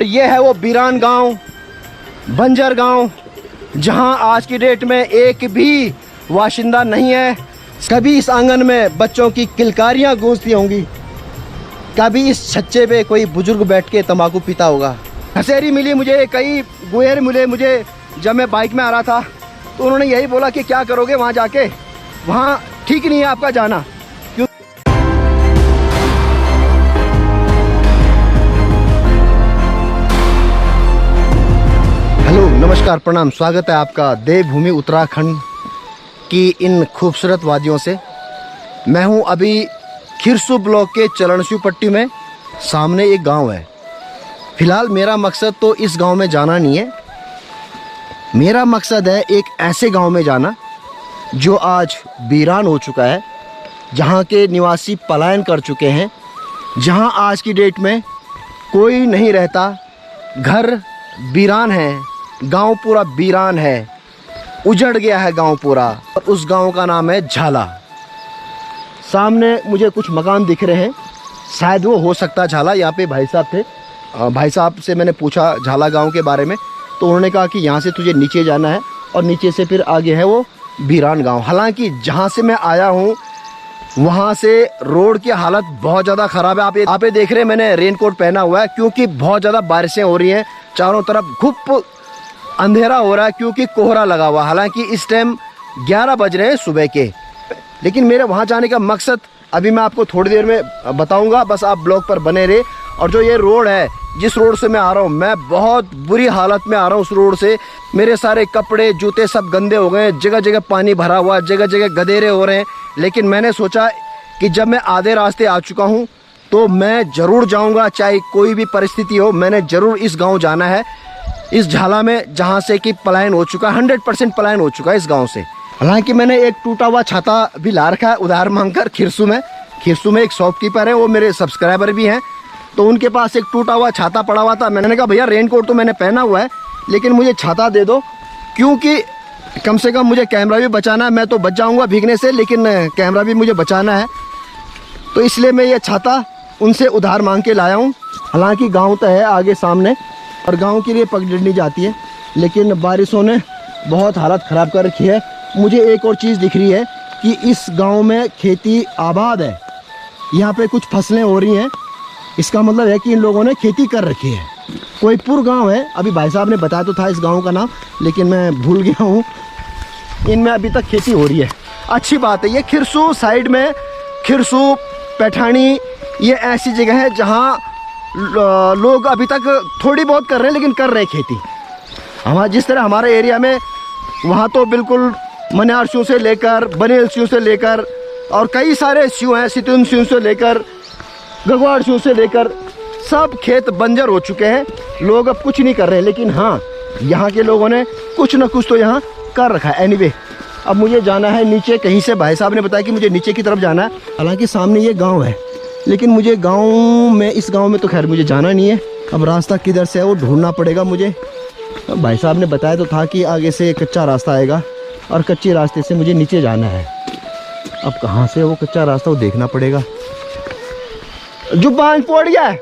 ये है वो वीरान गांव, बंजर गांव, जहां आज की डेट में एक भी वाशिंदा नहीं है। कभी इस आंगन में बच्चों की किलकारियां गूंजती होंगी, कभी इस छज्जे पे कोई बुजुर्ग बैठ के तंबाकू पीता होगा। हसेरी मिली मुझे, कई गुहेर मिले मुझे जब मैं बाइक में आ रहा था, तो उन्होंने यही बोला कि क्या करोगे वहाँ जाके, वहाँ ठीक नहीं है आपका जाना। हेलो, नमस्कार, प्रणाम, स्वागत है आपका देवभूमि उत्तराखंड की इन खूबसूरत वादियों से। मैं हूं अभी खिरसू ब्लॉक के चरणशिव पट्टी में। सामने एक गांव है। फिलहाल मेरा मकसद तो इस गांव में जाना नहीं है। मेरा मकसद है एक ऐसे गांव में जाना जो आज वीरान हो चुका है, जहां के निवासी पलायन कर चुके हैं, जहां आज की डेट में कोई नहीं रहता। घर वीरान है, गांव पूरा वीरान है, उजड़ गया है गांव पूरा। और उस गांव का नाम है झाला। सामने मुझे कुछ मकान दिख रहे हैं, शायद वो हो सकता है झाला। यहाँ पे भाई साहब थे, भाई साहब से मैंने पूछा झाला गांव के बारे में, तो उन्होंने कहा कि यहाँ से तुझे नीचे जाना है और नीचे से फिर आगे है वो वीरान गांव। हालांकि जहाँ से मैं आया हूँ वहाँ से रोड की हालत बहुत ज़्यादा ख़राब है। आप ये देख रहे हैं, मैंने रेनकोट पहना हुआ है क्योंकि बहुत ज़्यादा बारिशें हो रही हैं। चारों तरफ घुप अंधेरा हो रहा है क्योंकि कोहरा लगा हुआ। हालांकि इस टाइम 11 बज रहे हैं सुबह के। लेकिन मेरे वहाँ जाने का मकसद अभी मैं आपको थोड़ी देर में बताऊँगा, बस आप ब्लॉग पर बने रहे। और जो ये रोड है, जिस रोड से मैं आ रहा हूँ, मैं बहुत बुरी हालत में आ रहा हूँ उस रोड से। मेरे सारे कपड़े जूते सब गंदे हो गए, जगह जगह पानी भरा हुआ, जगह जगह गधेरे हो रहे हैं। लेकिन मैंने सोचा कि जब मैं आधे रास्ते आ चुका हूँ तो मैं ज़रूर जाऊँगा, चाहे कोई भी परिस्थिति हो। मैंने ज़रूर इस गाँव जाना है, इस झाला में, जहाँ से कि पलायन हो चुका है, 100% पलायन हो चुका है इस गाँव से। हालांकि मैंने एक टूटा हुआ छाता भी ला रखा है उधार मांगकर। खिरसू में एक शॉपकीपर है, वो मेरे सब्सक्राइबर भी हैं, तो उनके पास एक टूटा हुआ छाता पड़ा हुआ था। मैंने कहा भैया रेनकोट तो मैंने पहना हुआ है, लेकिन मुझे छाता दे दो, क्योंकि कम से कम मुझे कैमरा भी बचाना है। मैं तो बच जाऊंगा भीगने से, लेकिन कैमरा भी मुझे बचाना है, तो इसलिए मैं ये छाता उनसे उधार मांग के लाया हूँ। हालांकि गाँव तो है आगे सामने, और गाँव के लिए पगडंडी जाती है, लेकिन बारिशों ने बहुत हालत ख़राब कर रखी है। मुझे एक और चीज़ दिख रही है कि इस गाँव में खेती आबाद है, यहाँ पे कुछ फसलें हो रही हैं। इसका मतलब है कि इन लोगों ने खेती कर रखी है। कोईपुर गांव है, अभी भाई साहब ने बताया तो था इस गांव का नाम, लेकिन मैं भूल गया हूँ। इनमें अभी तक खेती हो रही है, अच्छी बात है। ये खिरसू साइड में, खिरसू पैठानी, ये ऐसी जगह है जहाँ लोग अभी तक थोड़ी बहुत कर रहे हैं, लेकिन कर रहे हैं खेती। हमारा जिस तरह हमारे एरिया में, वहाँ तो बिल्कुल मनियार सिंह से लेकर बनेल सिंह से लेकर और कई सारे सिंह हैं, सितुन सिंह से लेकर गगवाड़ सिंह से लेकर सब खेत बंजर हो चुके हैं। लोग अब कुछ नहीं कर रहे हैं, लेकिन हाँ, यहाँ के लोगों ने कुछ ना कुछ तो यहाँ कर रखा है। एनीवे, अब मुझे जाना है नीचे कहीं से। भाई साहब ने बताया कि मुझे नीचे की तरफ जाना है। हालांकि सामने ये गांव है, लेकिन मुझे गांव में, इस गांव में तो खैर मुझे जाना नहीं है। अब रास्ता किधर से है वो ढूंढना पड़ेगा मुझे। भाई साहब ने बताया तो था कि आगे से कच्चा रास्ता आएगा और कच्चे रास्ते से मुझे नीचे जाना है। अब कहाँ से वो कच्चा रास्ता वो देखना पड़ेगा। जो बांझ पड़ गया है,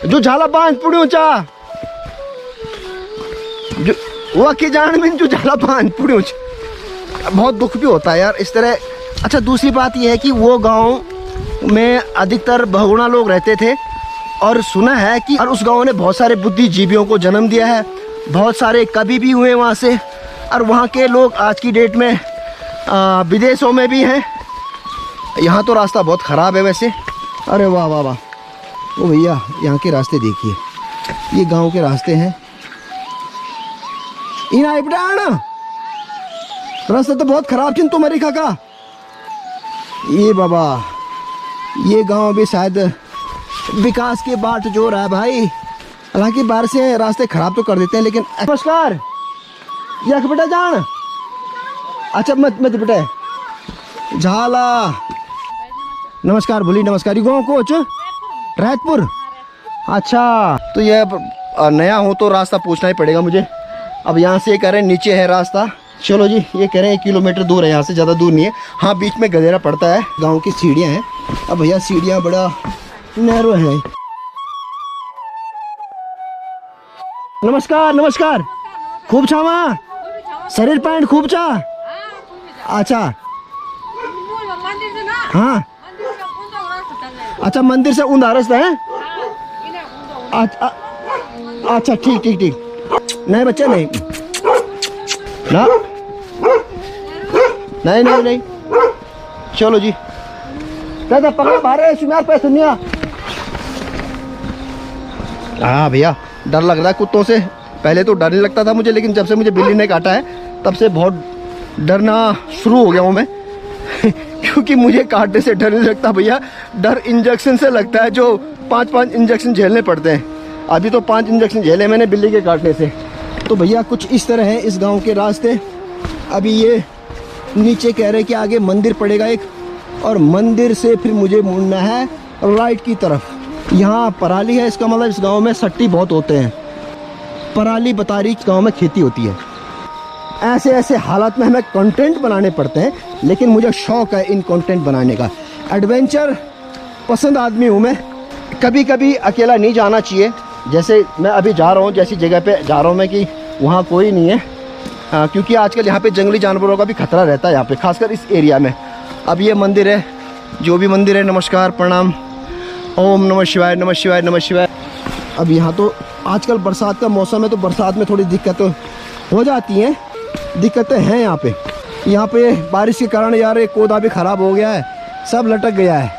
जो झाला बांझ पड़ी ऊंचा, जो वो की जान में जो झाला बांझ पड़ी ऊंचा, बहुत दुख भी होता है यार इस तरह। अच्छा, दूसरी बात यह है कि वो गांव में अधिकतर बहुगुणा लोग रहते थे, और सुना है कि और उस गांव ने बहुत सारे बुद्धिजीवियों को जन्म दिया है, बहुत सारे कवि भी हुए वहाँ से, और वहाँ के लोग आज की डेट में विदेशों में भी हैं। यहाँ तो रास्ता बहुत ख़राब है वैसे। अरे वाह वाह वाह, ओ भैया, यहाँ के रास्ते देखिए, ये गांव के रास्ते हैं। रास्ता तो बहुत ख़राब चिंतु मरी काका। ये बाबा, ये गांव भी शायद विकास के बाट जो रहा है भाई। हालांकि बाहर से रास्ते ख़राब तो कर देते हैं, लेकिन नमस्कार यक बेटा जान। अच्छा मत बेटा झाला, नमस्कार बोली, नमस्कार। गाँव कोच रैतपुर। अच्छा, तो ये नया हो तो रास्ता पूछना ही पड़ेगा मुझे। अब यहाँ से कह रहे हैं नीचे है रास्ता। चलो जी, ये कह रहे हैं 1 किलोमीटर दूर है यहाँ से, ज़्यादा दूर नहीं है। हाँ, बीच में गधेरा पड़ता है, गांव की सीढ़ियाँ हैं। अब भैया सीढ़ियाँ बड़ा नैरो है। नमस्कार नमस्कार. खूप छा मा शरीर पॅन्ट खूप छा. अच्छा हाँ अच्छा मंदिर से ऊंधा रास्ता है. अच्छा ठीक ठीक ठीक. नहीं बच्चे नहीं ना नहीं नहीं नहीं. चलो जी दादा पकड़ बाहर सुनार पे सुनिया. हाँ भैया डर लग रहा है कुत्तों से. पहले तो डर नहीं लगता था मुझे, लेकिन जब से मुझे बिल्ली ने काटा है तब से बहुत डरना शुरू हो गया हूँ मैं. क्योंकि मुझे काटने से डर नहीं लगता भैया, डर इंजेक्शन से लगता है जो 5-5 इंजेक्शन झेलने पड़ते हैं. अभी तो 5 इंजेक्शन झेले मैंने बिल्ली के काटने से. तो भैया कुछ इस तरह है इस गांव के रास्ते. अभी ये नीचे कह रहे कि आगे मंदिर पड़ेगा एक, और मंदिर से फिर मुझे मुड़ना है राइट की तरफ. यहाँ पराली है, इसका मतलब इस गांव में सट्टी बहुत होते हैं. पराली बतारी गांव में खेती होती है. ऐसे ऐसे हालात में हमें कंटेंट बनाने पड़ते हैं, लेकिन मुझे शौक़ है इन कंटेंट बनाने का. एडवेंचर पसंद आदमी हूँ मैं. कभी कभी अकेला नहीं जाना चाहिए. जैसे मैं अभी जा रहा हूँ, जैसी जगह पे जा रहा हूँ मैं कि वहाँ कोई नहीं है, क्योंकि आजकल यहाँ पे जंगली जानवरों का भी खतरा रहता है यहाँ पे, खासकर इस एरिया में. अब ये मंदिर है, जो भी मंदिर है, नमस्कार प्रणाम, ओम नमः शिवाय नमः शिवाय नमः शिवाय. अब यहाँ तो आजकल बरसात का मौसम है, तो बरसात में थोड़ी दिक्कतें हो जाती हैं. दिक्कतें हैं यहाँ पे बारिश के कारण यार एक पौधा भी ख़राब हो गया है, सब लटक गया है.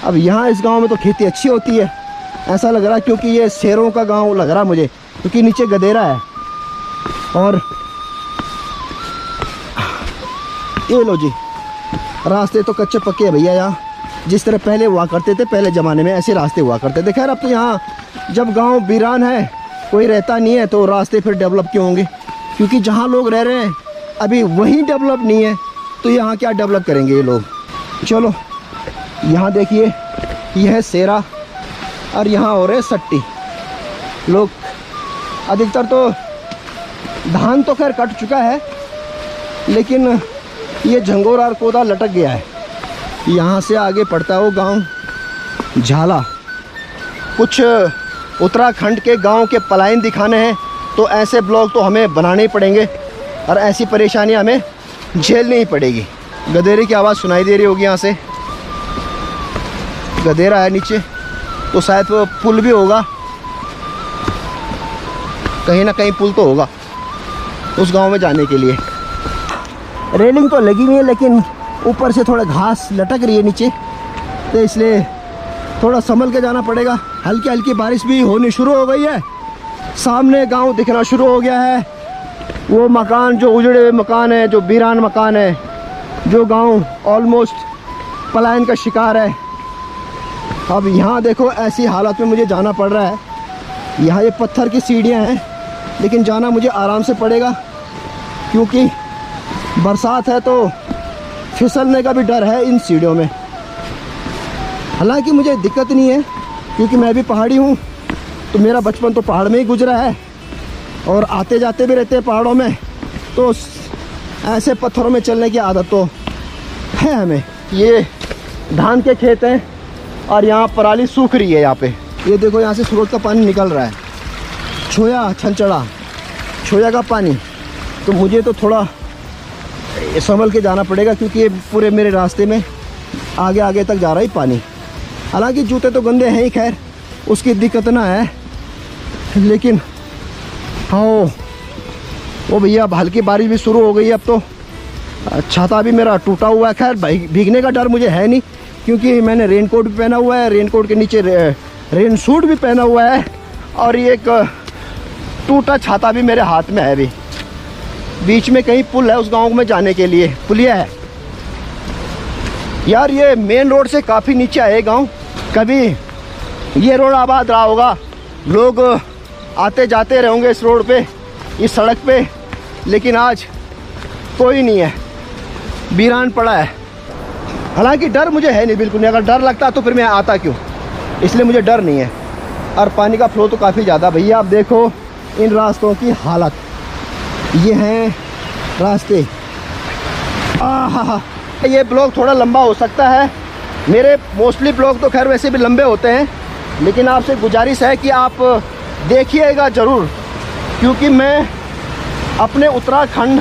अब यहाँ इस गांव में तो खेती अच्छी होती है ऐसा लग रहा है, क्योंकि ये शेरों का गांव लग रहा है मुझे, क्योंकि नीचे गधेरा है. और ये लो जी रास्ते तो कच्चे पक्के हैं भैया. यहाँ जिस तरह पहले हुआ करते थे, पहले ज़माने में ऐसे रास्ते हुआ करते थे. खैर अब तो यहाँ जब गांव वीरान है, कोई रहता नहीं है, तो रास्ते फिर डेवलप क्यों होंगे, क्योंकि जहाँ लोग रह रहे हैं अभी वहीं डेवलप नहीं है, तो यहाँ क्या डेवलप करेंगे ये लोग. चलो यहाँ देखिए यह है सेरा, और यहाँ हो रहे सट्टी लोग. अधिकतर तो धान तो खैर कट चुका है, लेकिन ये झंगोर और कोदा लटक गया है. यहाँ से आगे पड़ता है वो गांव झाला. कुछ उत्तराखंड के गांव के पलायन दिखाने हैं, तो ऐसे ब्लॉग तो हमें बनाने ही पड़ेंगे, और ऐसी परेशानियां हमें झेलनी ही पड़ेगी. गधेरे की आवाज़ सुनाई दे रही होगी यहाँ से. गधेरा है नीचे, तो शायद वो पुल भी होगा, कहीं ना कहीं पुल तो होगा उस गांव में जाने के लिए. रेलिंग तो लगी हुई है, लेकिन ऊपर से थोड़ा घास लटक रही है नीचे, तो इसलिए थोड़ा संभल के जाना पड़ेगा. हल्की हल्की बारिश भी होनी शुरू हो गई है. सामने गांव दिखना शुरू हो गया है. वो मकान जो उजड़े हुए मकान है, जो वीरान मकान है, जो गांव ऑलमोस्ट पलायन का शिकार है. अब यहाँ देखो ऐसी हालत में मुझे जाना पड़ रहा है. यहाँ ये पत्थर की सीढ़ियाँ हैं, लेकिन जाना मुझे आराम से पड़ेगा, क्योंकि बरसात है तो फिसलने का भी डर है इन सीढ़ियों में. हालांकि मुझे दिक्कत नहीं है, क्योंकि मैं भी पहाड़ी हूँ, तो मेरा बचपन तो पहाड़ में ही गुजरा है, और आते जाते भी रहते हैं पहाड़ों में, तो ऐसे पत्थरों में चलने की आदत तो है हमें. ये धान के खेत हैं, और यहाँ पराली सूख रही है. यहाँ पे ये देखो, यहाँ से स्रोत का पानी निकल रहा है, छोया छलचड़ा छोया का पानी. तो मुझे तो थोड़ा संभल के जाना पड़ेगा, क्योंकि ये पूरे मेरे रास्ते में आगे आगे तक जा रहा है पानी. हालांकि जूते तो गंदे हैं ही, खैर उसकी दिक्कत ना है, लेकिन हाँ वो भैया हल्की बारिश भी शुरू हो गई है. अब तो छाता भी मेरा टूटा हुआ है. खैर भीगने का डर मुझे है नहीं, क्योंकि मैंने रेनकोट भी पहना हुआ है, रेनकोट के नीचे रेन सूट भी पहना हुआ है, और ये एक टूटा छाता भी मेरे हाथ में है. अभी बीच में कहीं पुल है उस गांव में जाने के लिए, पुलिया है यार. ये मेन रोड से काफ़ी नीचे है गांव. कभी ये रोड आबाद रहा होगा, लोग आते जाते रहेंगे इस रोड पे, इस सड़क पे, लेकिन आज कोई नहीं है, वीरान पड़ा है. हालांकि डर मुझे है नहीं, बिल्कुल नहीं. अगर डर लगता तो फिर मैं आता क्यों, इसलिए मुझे डर नहीं है. और पानी का फ्लो तो काफ़ी ज़्यादा. भैया आप देखो इन रास्तों की हालत. ये हैं रास्ते. ये ब्लॉग थोड़ा लंबा हो सकता है. मेरे मोस्टली ब्लॉग तो खैर वैसे भी लंबे होते हैं, लेकिन आपसे गुजारिश है कि आप देखिएगा ज़रूर, क्योंकि मैं अपने उत्तराखंड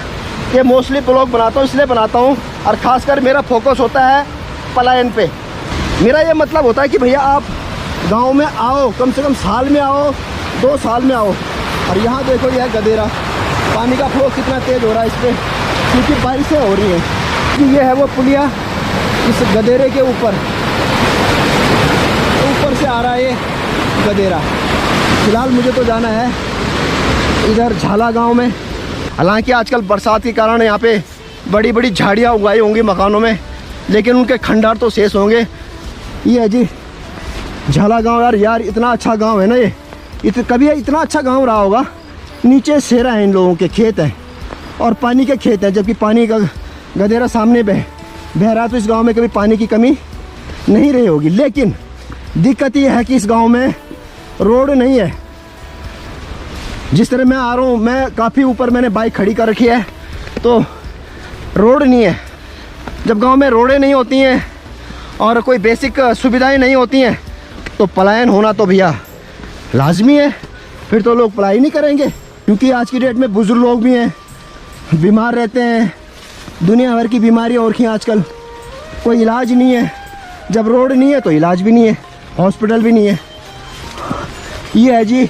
के मोस्टली ब्लॉग बनाता हूँ, इसलिए बनाता हूँ, और ख़ासकर मेरा फोकस होता है पलायन पे। मेरा ये मतलब होता है कि भैया आप गांव में आओ, कम से कम साल में आओ, 2 साल में आओ। और यहाँ देखो यह गदेरा, पानी का फ्लो कितना तेज़ हो रहा है इस पर, क्योंकि बारिशें हो रही हैं। ये है वो पुलिया, इस गदेरे के ऊपर से आ रहा है ये गदेरा। फिलहाल मुझे तो जाना है इधर झाला गांव में। हालांकि आजकल बरसात के कारण यहाँ पे बड़ी बड़ी झाड़ियाँ उगाई होंगी मकानों में, लेकिन उनके खंडार तो शेष होंगे। ये है जी झाला गांव। यार इतना अच्छा गांव है ना ये, कभी इतना अच्छा गांव रहा होगा। नीचे सेरा है, इन लोगों के खेत हैं और पानी के खेत हैं, जबकि पानी का गदेरा सामने बह रहा है। तो इस गांव में कभी पानी की कमी नहीं रही होगी। लेकिन दिक्कत ये है कि इस गांव में रोड नहीं है। जिस तरह मैं आ रहा हूँ, मैं काफ़ी ऊपर मैंने बाइक खड़ी कर रखी है, तो रोड नहीं है। जब गांव में रोडें नहीं होती हैं और कोई बेसिक सुविधाएं नहीं होती हैं, तो पलायन होना तो भैया लाजमी है। फिर तो लोग पढ़ाई नहीं करेंगे, क्योंकि आज की डेट में बुजुर्ग लोग भी हैं, बीमार रहते हैं, दुनिया भर की बीमारियाँ हो रखी हैं आजकल, कोई इलाज नहीं है। जब रोड नहीं है तो इलाज भी नहीं है, हॉस्पिटल भी नहीं है। ये है जी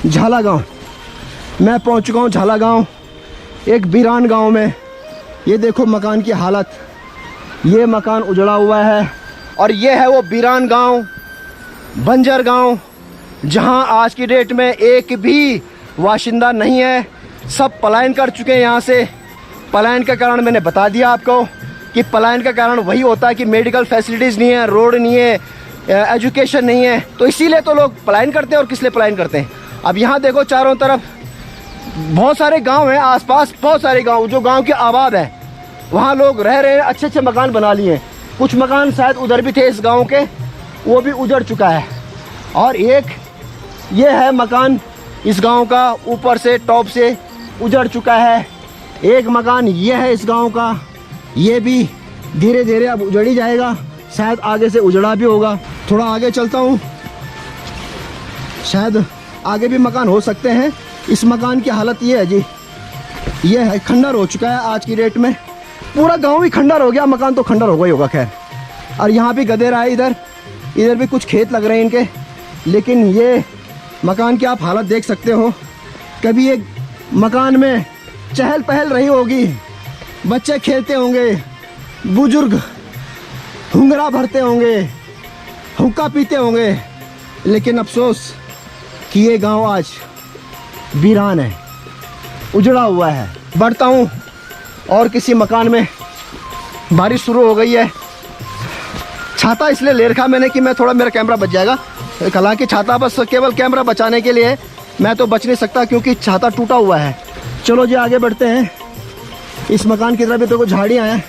झाला गांव। मैं पहुंच चुका हूं झाला गांव, एक वीरान गांव में। ये देखो मकान की हालत, ये मकान उजड़ा हुआ है। और ये है वो वीरान गांव, बंजर गांव, जहां आज की डेट में एक भी वाशिंदा नहीं है। सब पलायन कर चुके हैं यहाँ से। पलायन का कारण मैंने बता दिया आपको कि पलायन का कारण वही होता है कि मेडिकल फैसिलिटीज़ नहीं है, रोड नहीं है, एजुकेशन नहीं है। तो इसीलिए तो लोग पलायन करते हैं। और किस लिए पलायन करते हैं? अब यहाँ देखो चारों तरफ बहुत सारे गांव हैं, आसपास बहुत सारे गांव जो गांव के आबाद हैं, वहाँ लोग रह रहे हैं, अच्छे अच्छे मकान बना लिए हैं। कुछ मकान शायद उधर भी थे इस गांव के, वो भी उजड़ चुका है। और एक ये है मकान इस गांव का, ऊपर से टॉप से उजड़ चुका है। एक मकान ये है इस गांव का, ये भी धीरे धीरे अब उजड़ ही जाएगा, शायद आगे से उजड़ा भी होगा। थोड़ा आगे चलता हूँ, शायद आगे भी मकान हो सकते हैं। इस मकान की हालत ये है जी, ये है खंडर हो चुका है आज की डेट में। पूरा गांव ही खंडर हो गया, मकान तो खंडर हो गई होगा खैर। और यहाँ भी गदेरा है, इधर भी कुछ खेत लग रहे हैं इनके। लेकिन ये मकान की आप हालत देख सकते हो। कभी एक मकान में चहल पहल रही होगी, बच्चे खेलते होंगे, बुजुर्ग हुंगरा भरते होंगे, हुक्का पीते होंगे। लेकिन अफसोस कि ये गांव आज वीरान है, उजड़ा हुआ है। बढ़ता हूँ और किसी मकान में। बारिश शुरू हो गई है। छाता इसलिए ले रखा मैंने कि मैं थोड़ा, मेरा कैमरा बच जाएगा। हालांकि छाता बस केवल कैमरा बचाने के लिए, मैं तो बच नहीं सकता क्योंकि छाता टूटा हुआ है। चलो जी आगे बढ़ते हैं। इस मकान की तरफ भी तो झाड़ियाँ हैं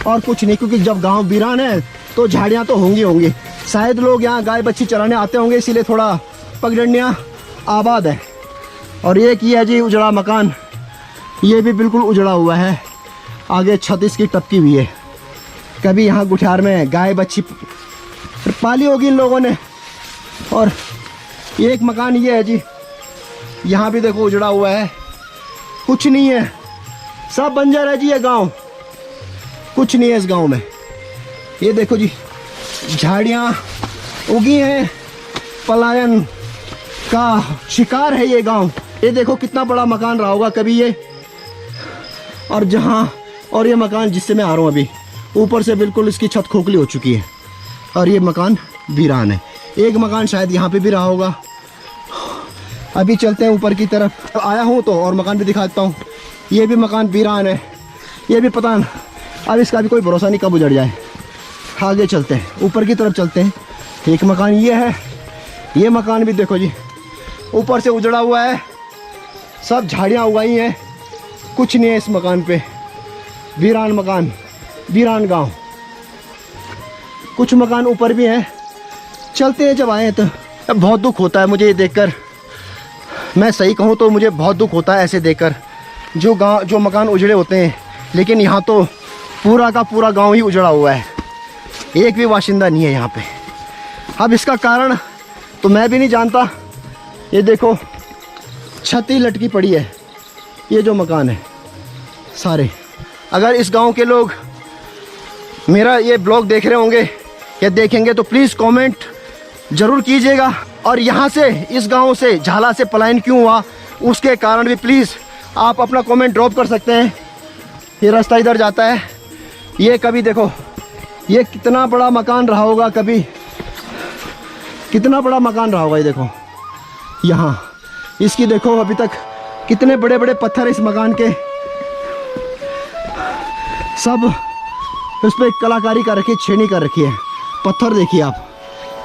और कुछ नहीं, क्योंकि जब गांव वीरान है तो झाड़ियाँ तो होंगी। शायद लोग यहाँ गाय बच्ची चराने आते होंगे, इसीलिए थोड़ा पगडंडियाँ आबाद है। और एक ये है जी उजड़ा मकान, ये भी बिल्कुल उजड़ा हुआ है। आगे छत इसकी टपकी हुई है। कभी यहाँ गुठियार में गाय बच्ची पाली होगी इन लोगों ने। और एक मकान ये है जी, यहाँ भी देखो उजड़ा हुआ है, कुछ नहीं है, सब बंजर है जी ये गांव, कुछ नहीं है इस गांव में। ये देखो जी झाड़ियाँ उगी हैं, पलायन का शिकार है ये गांव। ये देखो कितना बड़ा मकान रहा होगा कभी ये। और ये मकान जिससे मैं आ रहा हूँ अभी, ऊपर से बिल्कुल इसकी छत खोखली हो चुकी है और ये मकान वीरान है। एक मकान शायद यहाँ पे भी रहा होगा। अभी चलते हैं ऊपर की तरफ। आया हूँ तो और मकान भी दिखा देता हूँ। ये भी मकान वीरान है, ये भी पता नहीं, अब इसका भी कोई भरोसा नहीं कब उजड़ जाए। आगे चलते हैं, ऊपर की तरफ चलते हैं। एक मकान ये है, ये मकान भी देखो जी ऊपर से उजड़ा हुआ है, सब झाड़ियाँ उगाई हैं, कुछ नहीं है इस मकान पे। वीरान मकान, वीरान गांव। कुछ मकान ऊपर भी हैं। चलते हैं, जब आए हैं तो बहुत दुख होता है मुझे ये देखकर। मैं सही कहूँ तो मुझे बहुत दुख होता है ऐसे देखकर, जो मकान उजड़े होते हैं। लेकिन यहाँ तो पूरा का पूरा गांव ही उजड़ा हुआ है, एक भी बाशिंदा नहीं है यहाँ पे। अब इसका कारण तो मैं भी नहीं जानता। ये देखो छत ही लटकी पड़ी है। ये जो मकान है सारे, अगर इस गांव के लोग मेरा ये ब्लॉग देख रहे होंगे या देखेंगे तो प्लीज़ कमेंट ज़रूर कीजिएगा। और यहाँ से, इस गांव से, झाला से पलायन क्यों हुआ उसके कारण भी प्लीज़ आप अपना कमेंट ड्रॉप कर सकते हैं। ये रास्ता इधर जाता है। ये कभी देखो, ये कितना बड़ा मकान रहा होगा, कभी कितना बड़ा मकान रहा होगा। ये देखो यहाँ, इसकी देखो अभी तक कितने बड़े बड़े पत्थर इस मकान के, सब उस पर कलाकारी कर रखी है, छेनी कर रखी है। पत्थर देखिए आप,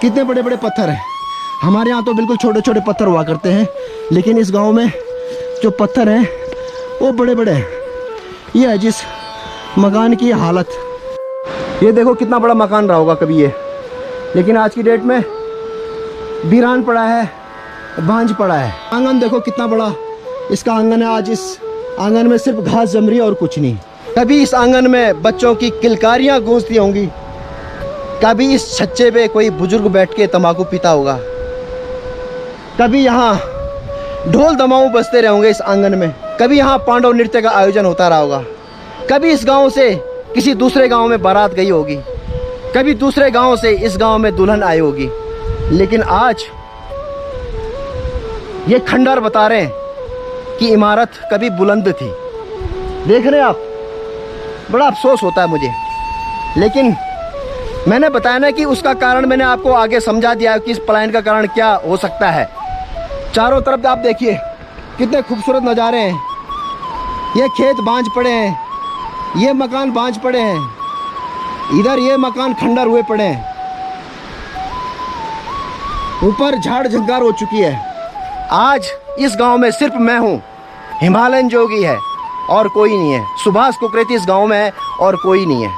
कितने बड़े बड़े पत्थर हैं। हमारे यहाँ तो बिल्कुल छोटे छोटे पत्थर हुआ करते हैं, लेकिन इस गांव में जो पत्थर हैं वो बड़े बड़े हैं। ये है जिस मकान की हालत। ये देखो कितना बड़ा मकान रहा होगा कभी ये, लेकिन आज की डेट में वीरान पड़ा है, भांज पड़ा है। आंगन देखो कितना बड़ा इसका आंगन है। आज इस आंगन में सिर्फ घास जम रही है और कुछ नहीं। कभी इस आंगन में बच्चों की किलकारियाँ गूंजती होंगी, कभी इस छज्जे पे कोई बुजुर्ग बैठ के तंबाकू पीता होगा, कभी यहाँ ढोल दमाऊ बजते रहे होंगे इस आंगन में, कभी यहाँ पांडव नृत्य का आयोजन होता रहा होगा, कभी इस गांव से किसी दूसरे गांव में बारात गई होगी, कभी दूसरे गांव से इस गांव में दुल्हन आई होगी। लेकिन आज ये खंडर बता रहे हैं कि इमारत कभी बुलंद थी। देख रहे हैं आप, बड़ा अफसोस होता है मुझे। लेकिन मैंने बताया ना कि उसका कारण मैंने आपको आगे समझा दिया कि इस पलायन का कारण क्या हो सकता है। चारों तरफ आप देखिए कितने खूबसूरत नज़ारे हैं। ये खेत बांझ पड़े हैं, ये मकान बांझ पड़े हैं, इधर ये मकान खंडर हुए पड़े हैं, ऊपर झाड़ झंकार हो चुकी है। आज इस गांव में सिर्फ मैं हूँ, हिमालयन जोगी है और कोई नहीं है। सुभाष कुकरेती इस गांव में है और कोई नहीं है।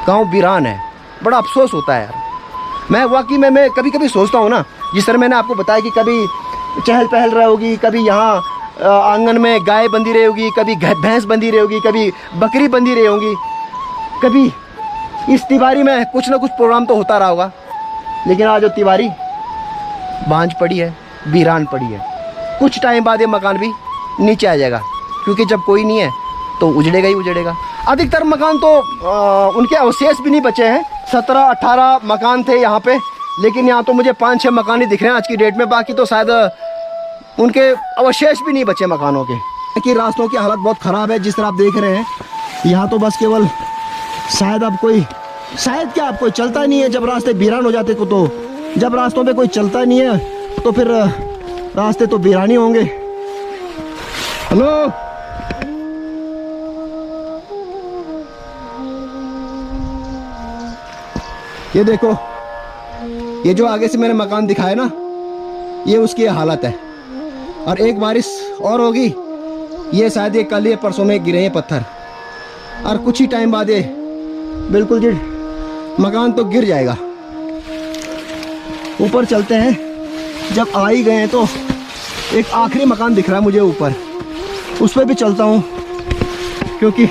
गांव वीरान है। बड़ा अफसोस होता है यार। मैं वाकई में मैं कभी कभी सोचता हूँ ना, जिस तरह मैंने आपको बताया कि कभी चहल पहल रही होगी, कभी यहाँ आंगन में गाय बंधी रही होगी, कभी भैंस बंधी रही होगी, कभी बकरी बंधी रही होगी, कभी इस तिवारी में कुछ ना कुछ प्रोग्राम तो होता रहा होगा। लेकिन आज वो तिवारी बांझ पड़ी है, वीरान पड़ी है। कुछ टाइम बाद ये मकान भी नीचे आ जाएगा, क्योंकि जब कोई नहीं है तो उजड़ेगा ही उजड़ेगा। अधिकतर मकान तो उनके अवशेष भी नहीं बचे हैं। 17-18 मकान थे यहाँ पे, लेकिन यहाँ तो मुझे 5-6 मकान ही दिख रहे हैं आज की डेट में। बाकी तो शायद उनके अवशेष भी नहीं बचे मकानों के। कि रास्तों की हालत बहुत ख़राब है, जिस तरह आप देख रहे हैं। यहाँ तो बस केवल शायद अब कोई, शायद क्या, अब कोई चलता नहीं है। जब रास्ते वीरान हो जाते को, तो जब रास्तों पे कोई चलता नहीं है तो फिर रास्ते तो वीरान ही होंगे। हेलो, ये देखो, ये जो आगे से मैंने मकान दिखाया ना, ये उसकी हालत है। और एक बारिश और होगी, ये शायद ये कल या परसों में गिरे हैं पत्थर, और कुछ ही टाइम बाद ये बिल्कुल जी मकान तो गिर जाएगा। ऊपर चलते हैं। जब आ ही गए हैं तो एक आखिरी मकान दिख रहा है मुझे ऊपर, उस पर भी चलता हूँ, क्योंकि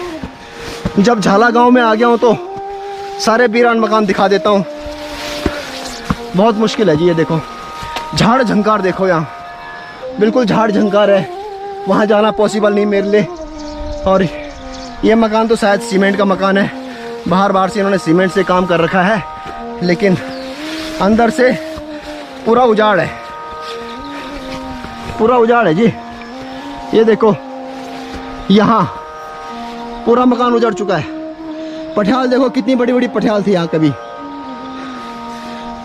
जब झाला गांव में आ गया हूँ तो सारे वीरान मकान दिखा देता हूँ। बहुत मुश्किल है जी। ये देखो झाड़ झंकार, देखो यहाँ बिल्कुल झाड़ झंकार है। वहाँ जाना पॉसिबल नहीं मेरे लिए। और ये मकान तो शायद सीमेंट का मकान है, बाहर से इन्होंने सीमेंट से काम कर रखा है, लेकिन अंदर से पूरा उजाड़ है, पूरा उजाड़ है जी। ये देखो यहाँ पूरा मकान उजड़ चुका है। पटियाल देखो, कितनी बड़ी बड़ी पटियाल थी यहाँ कभी।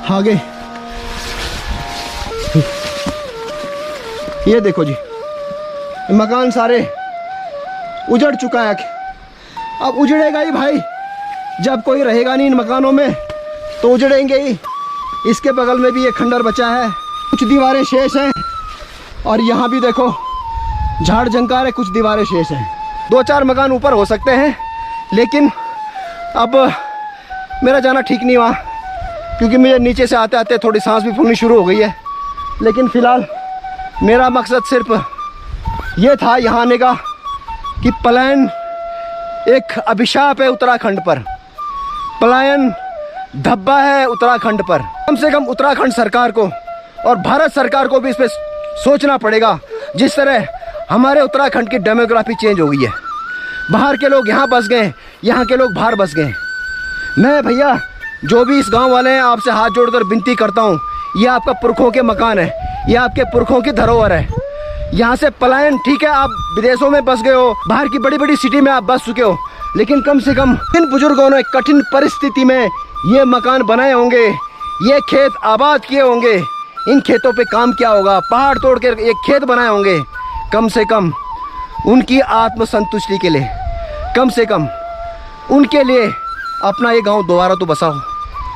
आगे ये देखो जी, मकान सारे उजड़ चुका है। अब उजड़ेगा ही भाई, जब कोई रहेगा नहीं इन मकानों में तो उजड़ेंगे ही। इसके बगल में भी ये खंडर बचा है, कुछ दीवारें शेष हैं, और यहाँ भी देखो झाड़ झंकार है, कुछ दीवारें शेष हैं। 2-4 मकान ऊपर हो सकते हैं, लेकिन अब मेरा जाना ठीक नहीं हुआ, क्योंकि मुझे नीचे से आते आते थोड़ी सांस भी फूलनी शुरू हो गई है। लेकिन फ़िलहाल मेरा मकसद सिर्फ ये था यहाँ आने का कि पलायन एक अभिशाप है उत्तराखंड पर, पलायन धब्बा है उत्तराखंड पर। कम से कम उत्तराखंड सरकार को और भारत सरकार को भी इस पर सोचना पड़ेगा। जिस तरह हमारे उत्तराखंड की डेमोग्राफी चेंज हो गई है, बाहर के लोग यहाँ बस गए, यहाँ के लोग बाहर बस गए। मैं भैया जो भी इस गांव वाले हैं आपसे हाथ जोड़कर विनती करता हूँ, ये आपका पुरखों के मकान है, ये आपके पुरखों की धरोहर है। यहाँ से पलायन, ठीक है आप विदेशों में बस गए हो, बाहर की बड़ी बड़ी सिटी में आप बस चुके हो, लेकिन कम से कम इन बुजुर्गों ने कठिन परिस्थिति में ये मकान बनाए होंगे, ये खेत आबाद किए होंगे, इन खेतों पे काम किया होगा, पहाड़ तोड़ कर ये खेत बनाए होंगे। कम से कम उनकी आत्मसंतुष्टि के लिए, कम से कम उनके लिए अपना ये गांव दोबारा तो बसाओ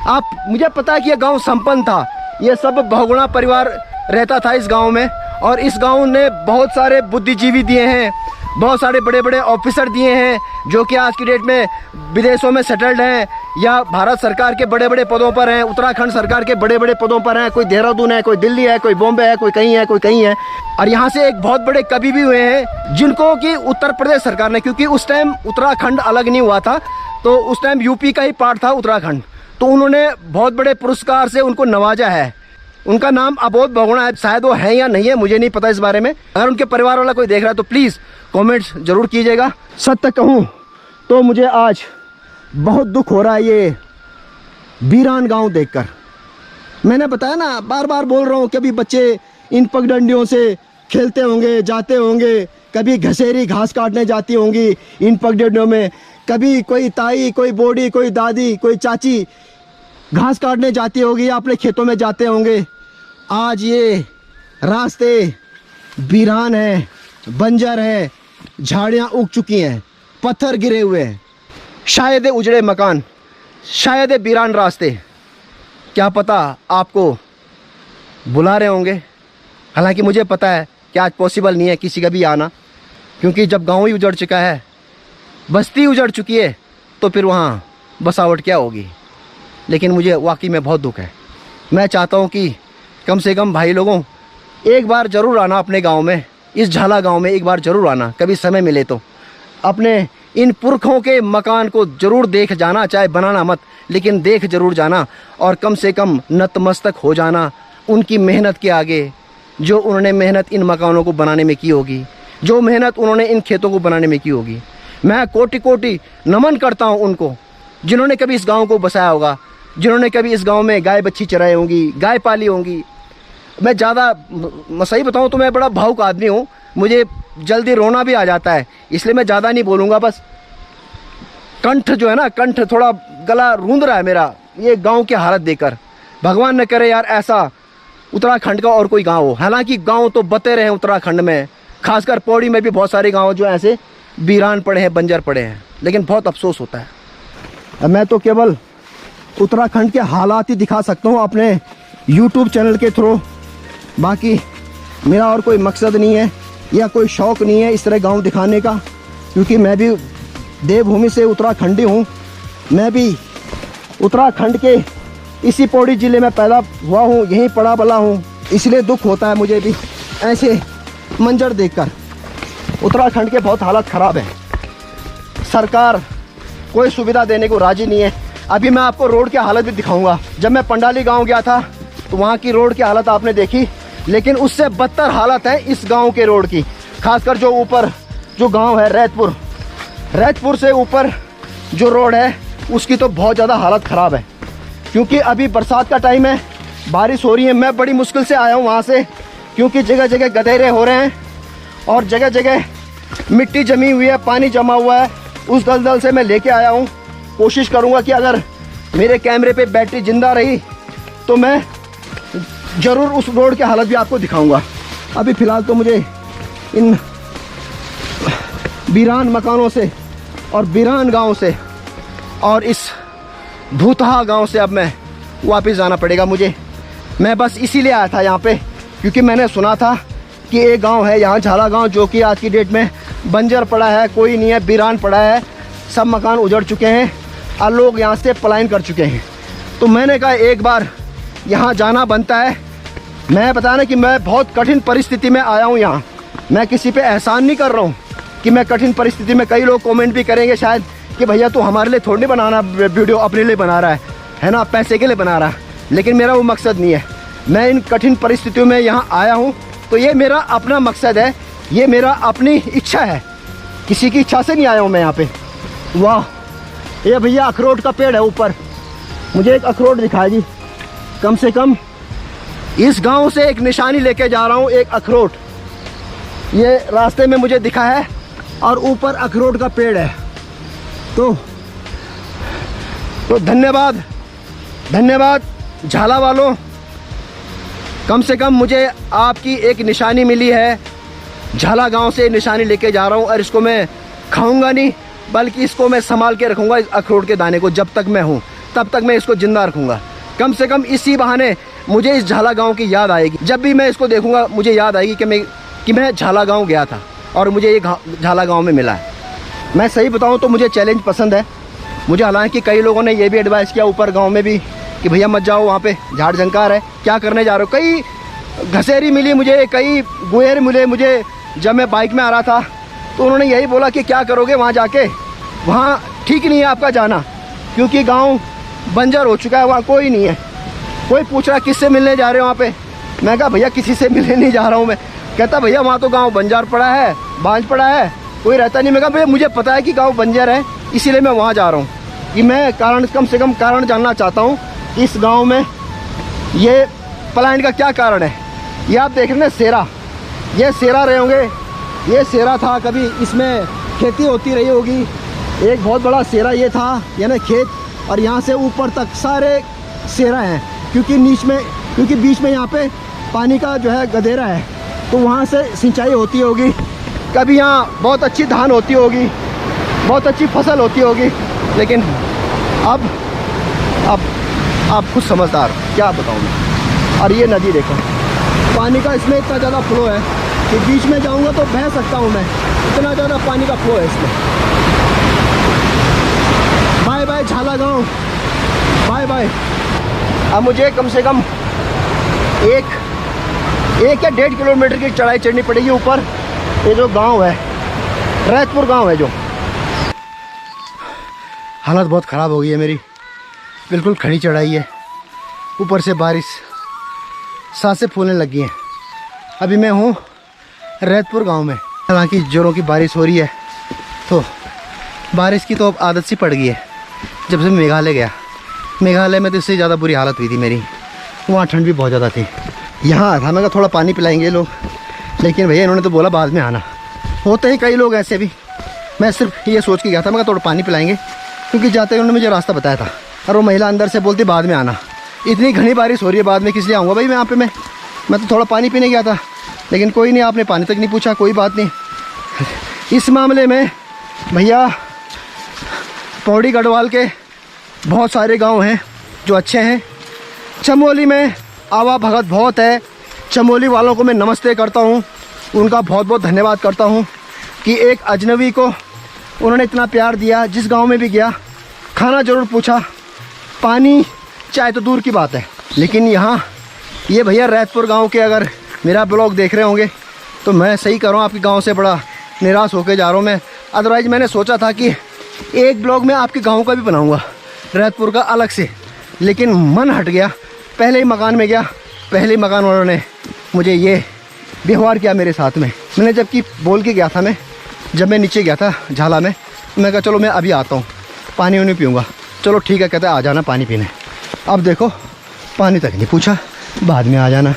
आप। मुझे पता है कि ये गांव संपन्न था, ये सब बहुगुणा परिवार रहता था इस गांव में, और इस गांव ने बहुत सारे बुद्धिजीवी दिए हैं, बहुत सारे बड़े बड़े ऑफिसर दिए हैं जो कि आज की डेट में विदेशों में सेटल्ड हैं या भारत सरकार के बड़े बड़े पदों पर हैं, उत्तराखंड सरकार के बड़े बड़े पदों पर हैं। कोई देहरादून है, कोई दिल्ली है, कोई बॉम्बे है, कोई कहीं है, कोई कहीं है। और यहाँ से एक बहुत बड़े कवि भी हुए हैं जिनको कि उत्तर प्रदेश सरकार ने, क्योंकि उस टाइम उत्तराखंड अलग नहीं हुआ था, तो उस टाइम यूपी का ही पार्ट था उत्तराखंड, तो उन्होंने बहुत बड़े पुरस्कार से उनको नवाजा है। उनका नाम अबोध बहुगुणा है, शायद वो है या नहीं है मुझे नहीं पता इस बारे में। अगर उनके परिवार वाला कोई देख रहा है तो प्लीज़ कमेंट्स जरूर कीजिएगा। सत्य कहूँ तो मुझे आज बहुत दुख हो रहा है ये वीरान गांव देखकर। मैंने बताया ना, बार बार बोल रहा हूँ, कभी बच्चे इन पगडंडियों से खेलते होंगे, जाते होंगे, कभी घसेरी घास काटने जाती होंगी इन पगडंडियों में, कभी कोई ताई, कोई बूढ़ी, कोई दादी, कोई चाची घास काटने जाती होगी, अपने खेतों में जाते होंगे। आज ये रास्ते वीरान हैं, बंजर हैं, झाड़ियाँ उग चुकी हैं, पत्थर गिरे हुए हैं, शायद उजड़े मकान, शायद वीरान रास्ते। क्या पता आपको बुला रहे होंगे। हालांकि मुझे पता है कि आज पॉसिबल नहीं है किसी का भी आना, क्योंकि जब गांव ही उजड़ चुका है, बस्ती उजड़ चुकी है, तो फिर वहाँ बसावट क्या होगी। लेकिन मुझे वाकई में बहुत दुख है। मैं चाहता हूँ कि कम से कम भाई लोगों एक बार ज़रूर आना अपने गांव में, इस झाला गांव में एक बार ज़रूर आना, कभी समय मिले तो अपने इन पुरखों के मकान को ज़रूर देख जाना, चाहे बनाना मत, लेकिन देख ज़रूर जाना, और कम से कम नतमस्तक हो जाना उनकी मेहनत के आगे, जो उन्होंने मेहनत इन मकानों को बनाने में की होगी, जो मेहनत उन्होंने इन खेतों को बनाने में की होगी। मैं कोटि कोटि नमन करता हूँ उनको जिन्होंने कभी इस गांव को बसाया होगा, जिन्होंने कभी इस गांव में गाय बच्ची चराई होंगी, गाय पाली होंगी। मैं ज़्यादा सही बताऊँ तो मैं बड़ा भावुक आदमी हूँ, मुझे जल्दी रोना भी आ जाता है, इसलिए मैं ज़्यादा नहीं बोलूँगा। बस कंठ जो है ना, कंठ थोड़ा गला रूंध रहा है मेरा ये गांव की हालत देखकर। भगवान न करे यार ऐसा उत्तराखंड का और कोई गांव हो। हालांकि गांव तो बते रहे हैं उत्तराखंड में, खासकर पौड़ी में भी बहुत सारे गांव जो ऐसे वीरान पड़े हैं, बंजर पड़े हैं, लेकिन बहुत अफसोस होता है। मैं तो केवल उत्तराखंड के हालात ही दिखा सकता हूँ अपने YouTube चैनल के थ्रू, बाकी मेरा और कोई मकसद नहीं है या कोई शौक़ नहीं है इस तरह गांव दिखाने का, क्योंकि मैं भी देवभूमि से उत्तराखंडी हूँ। मैं भी उत्तराखंड के इसी पौड़ी ज़िले में पैदा हुआ हूँ, यहीं पड़ा बला हूँ, इसलिए दुख होता है मुझे भी ऐसे मंजर देखकर। उत्तराखंड के बहुत हालत ख़राब है, सरकार कोई सुविधा देने को राज़ी नहीं है। अभी मैं आपको रोड की हालत भी दिखाऊंगा। जब मैं पंडाली गांव गया था तो वहाँ की रोड की हालत आपने देखी, लेकिन उससे बदतर हालत है इस गांव के रोड की। खासकर जो ऊपर जो गांव है रैतपुर से ऊपर जो रोड है उसकी तो बहुत ज़्यादा हालत ख़राब है, क्योंकि अभी बरसात का टाइम है, बारिश हो रही है। मैं बड़ी मुश्किल से आया हूँ वहाँ से, क्योंकि जगह जगह गधेरे हो रहे हैं और जगह जगह मिट्टी जमी हुई है, पानी जमा हुआ है। उस दलदल से मैं लेके आया हूँ। कोशिश करूँगा कि अगर मेरे कैमरे पे बैटरी ज़िंदा रही तो मैं ज़रूर उस रोड की हालत भी आपको दिखाऊंगा। अभी फ़िलहाल तो मुझे इन वीरान मकानों से और वीरान गांव से और इस भूतहा गांव से अब मैं वापस जाना पड़ेगा मुझे। मैं बस इसीलिए आया था यहाँ पे, क्योंकि मैंने सुना था कि एक गांव है यहाँ झाला गांव, जो कि आज की डेट में बंजर पड़ा है, कोई नहीं है, वीरान पड़ा है, सब मकान उजड़ चुके हैं और लोग यहाँ से पलायन कर चुके हैं। तो मैंने कहा एक बार यहाँ जाना बनता है। मैं बताया ना कि मैं बहुत कठिन परिस्थिति में आया हूँ यहाँ। मैं किसी पे एहसान नहीं कर रहा हूँ कि मैं कठिन परिस्थिति में, कई लोग कमेंट भी करेंगे शायद कि भैया तू हमारे लिए थोड़ी बनाना वीडियो, अपने लिए बना रहा है ना, पैसे के लिए बना रहा है। लेकिन मेरा वो मकसद नहीं है। मैं इन कठिन परिस्थितियों में यहाँ आया हूँ तो ये मेरा अपना मकसद है, ये मेरा अपनी इच्छा है, किसी की इच्छा से नहीं आया हूँ मैं यहाँ पे। वाह, ये भैया अखरोट का पेड़ है ऊपर, मुझे एक अखरोट दिखाया जी। कम से कम इस गांव से एक निशानी लेके जा रहा हूँ, एक अखरोट। ये रास्ते में मुझे दिखा है और ऊपर अखरोट का पेड़ है। तो धन्यवाद, धन्यवाद झाला वालों, कम से कम मुझे आपकी एक निशानी मिली है। झाला गांव से निशानी लेके जा रहा हूँ और इसको मैं खाऊंगा नहीं, बल्कि इसको मैं संभाल के रखूँगा, इस अखरोट के दाने को। जब तक मैं हूँ तब तक मैं इसको ज़िंदा रखूँगा। कम से कम इसी बहाने मुझे इस झाला गांव की याद आएगी। जब भी मैं इसको देखूँगा मुझे याद आएगी कि मैं झाला गांव गया था और मुझे ये झाला गांव में मिला है। मैं सही बताऊँ तो मुझे चैलेंज पसंद है। मुझे हालांकि कई लोगों ने ये भी एडवाइस किया ऊपर गाँव में भी कि भैया मत जाओ, वहाँ पे झाड़ झंकार है, क्या करने जा रहे हो। कई घसेरी मिली मुझे, कई गुहेर मिले मुझे। जब मैं बाइक में आ रहा था तो उन्होंने यही बोला कि क्या करोगे वहाँ जाके, वहाँ ठीक नहीं है आपका जाना, क्योंकि गांव बंजर हो चुका है, वहाँ कोई नहीं है। कोई पूछ रहा किससे मिलने जा रहे हो वहाँ पे, मैं कहा भैया किसी से मिलने नहीं जा रहा हूँ मैं। कहता भैया वहाँ तो गाँव बंजर पड़ा है, बांझ पड़ा है, कोई रहता नहीं। मैं कहा भैया मुझे पता है कि गाँव बंजर है, इसीलिए मैं वहाँ जा रहा हूँ। कि मैं कारण, कम से कम कारण जानना चाहता हूँ इस गाँव में ये पलायन का क्या कारण है। ये आप देख रहे हैं सेरा, ये सेरा रहे होंगे, ये सेरा था, कभी इसमें खेती होती रही होगी। एक बहुत बड़ा सेरा ये था, यानी खेत, और यहाँ से ऊपर तक सारे सेरा हैं, क्योंकि बीच में यहाँ पे पानी का जो है गधेरा है, तो वहाँ से सिंचाई होती होगी। कभी यहाँ बहुत अच्छी धान होती होगी, बहुत अच्छी फसल होती होगी। लेकिन अब आप खुद समझदार, क्या बताऊँ मैं। और ये नदी देखो, पानी का इसमें इतना ज़्यादा फ्लो है कि बीच में जाऊंगा तो बह सकता हूं मैं, इतना ज़्यादा पानी का फ्लो है इसमें। बाय बाय झाला गांव, बाय बाय। अब मुझे कम से कम एक या 1.5 किलोमीटर की चढ़ाई चढ़नी पड़ेगी ऊपर। ये जो गांव है, रैतपुर गांव है जो। हालत बहुत ख़राब हो गई है मेरी, बिल्कुल खड़ी चढ़ाई है, ऊपर से बारिश, सांसें फूलने लगी हैं। अभी मैं हूँ रैतपुर गांव में, हालांकि जोरों की बारिश हो रही है, तो बारिश की तो अब आदत सी पड़ गई है। जब से मेघालय गया, मेघालय में तो इससे ज़्यादा बुरी हालत हुई थी मेरी, वहाँ ठंड भी बहुत ज़्यादा थी। यहाँ था मैं कहा थोड़ा पानी पिलाएंगे लोग, लेकिन भैया इन्होंने तो बोला बाद में आना। होते ही कई लोग ऐसे भी, मैं सिर्फ ये सोच के गया था, मैं कहा थोड़ा पानी पिलाएंगे, क्योंकि जाते उन्होंने मुझे रास्ता बताया था। और वो महिला अंदर से बोलती बाद में आना। इतनी घनी बारिश हो रही है, बाद में किस लिए आऊँगा भाई मैं यहाँ पे। मैं तो थोड़ा पानी पीने गया था, लेकिन कोई नहीं, आपने पानी तक नहीं पूछा, कोई बात नहीं। इस मामले में भैया पौड़ी गढ़वाल के बहुत सारे गांव हैं जो अच्छे हैं। चमोली में आवा भगत बहुत है, चमोली वालों को मैं नमस्ते करता हूँ, उनका बहुत बहुत धन्यवाद करता हूँ कि एक अजनबी को उन्होंने इतना प्यार दिया। जिस गांव में भी गया खाना ज़रूर पूछा, पानी चाय तो दूर की बात है। लेकिन यहाँ ये भैया रैतपुर गांव के अगर मेरा ब्लॉग देख रहे होंगे तो मैं सही कर रहा हूँ, आपके गांव से बड़ा निराश होकर जा रहा हूँ मैं। अदरवाइज़ मैंने सोचा था कि एक ब्लॉग में आपके गांव का भी बनाऊँगा, रैतपुर का अलग से, लेकिन मन हट गया। पहले ही मकान में गया, पहले ही मकान वालों ने मुझे ये व्यवहार किया मेरे साथ में। मैंने जबकि बोल के गया था, मैं जब मैं नीचे गया था झाला में, मैं कहा चलो मैं अभी आता हूँ, पानी उन्हीं पीऊँगा। चलो ठीक है, कहता है आ जाना पानी पीने। अब देखो पानी तक नहीं पूछा, बाद में आ जाना।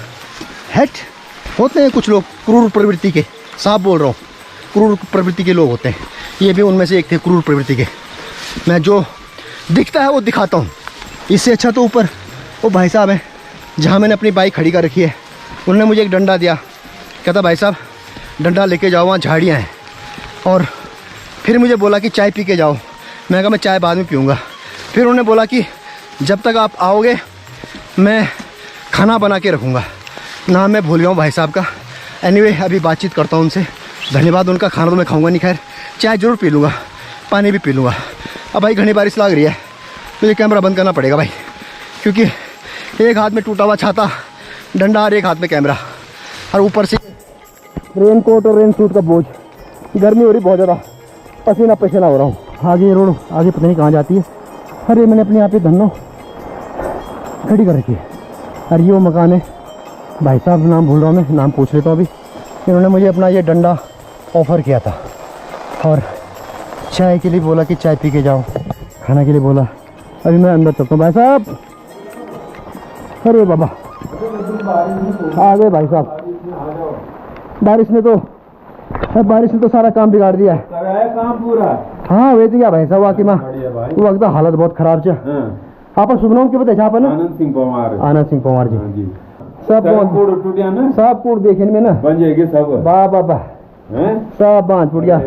हेट, होते हैं कुछ लोग क्रूर प्रवृत्ति के, साफ बोल रहा हूँ, क्रूर प्रवृत्ति के लोग होते हैं। ये भी उनमें से एक थे क्रूर प्रवृत्ति के। मैं जो दिखता है वो दिखाता हूँ। इससे अच्छा तो ऊपर वो भाई साहब हैं जहाँ मैंने अपनी बाइक खड़ी कर रखी है, उन्होंने मुझे एक डंडा दिया, कहता भाई साहब डंडा लेके जाओ, वहाँ झाड़ियाँ हैं। और फिर मुझे बोला कि चाय पी के जाओ। मैं कहा मैं चाय बाद में पीऊँगा। फिर उन्होंने बोला कि जब तक आप आओगे मैं खाना बना के रखूँगा। नाम मैं भूल गया हूँ भाई साहब का। एनीवे अभी बातचीत करता हूँ उनसे, धन्यवाद उनका। खाना तो मैं खाऊँगा नहीं, खैर चाय ज़रूर पी लूँगा, पानी भी पी लूँगा। अब भाई घनी बारिश लग रही है, मुझे कैमरा बंद करना पड़ेगा भाई, क्योंकि एक हाथ में टूटा हुआ छाता, डंडा और एक हाथ में कैमरा, और ऊपर से रेन कोट और रेन सूट का बोझ। गर्मी हो रही बहुत ज़्यादा, पसीना पसीना हो रहा हूँ। आगे रोड आगे पता नहीं कहाँ जाती है। अरे मैंने अपने यहाँ पे धन्नो खड़ी कर रखी है, और ये वो मकान है भाई साहब नाम भूल रहा हूँ मैं, नाम पूछ लेता हूँ अभी। इन्होंने मुझे अपना ये डंडा ऑफ़र किया था और चाय के लिए बोला कि चाय पी के जाओ, खाना के लिए बोला। अभी मैं अंदर चलता हूँ। भाई साहब, अरे बाबा आ गए भाई साहब। बारिश ने तो सारा काम बिगाड़ दिया है। काम पूरा हाँ वे तो क्या भाई साहब, वाकई में वो वक्त हालत बहुत खराब है। आप शुभ नाम क्या बताए आप? आनंद सिंह पवार। आनंद सिंह पवार जी। सब कूड़ देखे में ना बन जाएगी सब। बाबा सब बांध टूट गया।